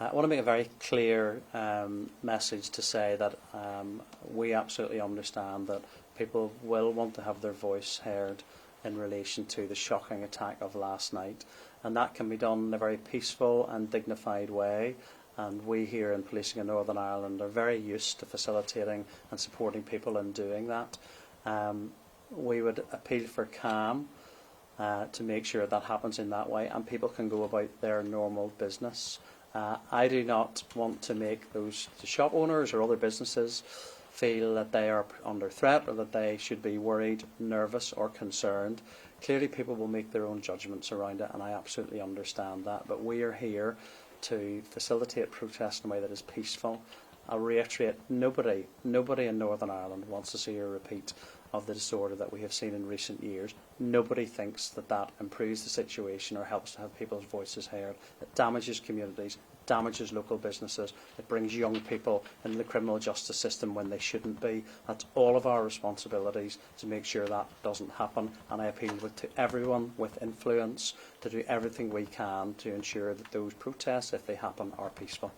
I want to make a very clear message to say that we absolutely understand that people will want to have their voice heard in relation to the shocking attack of last night, and that can be done in a very peaceful and dignified way. And we here in Policing in Northern Ireland are very used to facilitating and supporting people in doing that. We would appeal for calm to make sure that happens in that way and people can go about their normal business. I do not want to make the shop owners or other businesses feel that they are under threat or that they should be worried, nervous or concerned. Clearly people will make their own judgments around it, and I absolutely understand that, but we are here to facilitate protest in a way that is peaceful. I'll reiterate, nobody in Northern Ireland wants to see a repeat of the disorder that we have seen in recent years. Nobody thinks that that improves the situation or helps to have people's voices heard. It damages communities, damages local businesses, it brings young people into the criminal justice system when they shouldn't be. That's all of our responsibilities to make sure that doesn't happen, and I appeal to everyone with influence to do everything we can to ensure that those protests, if they happen, are peaceful.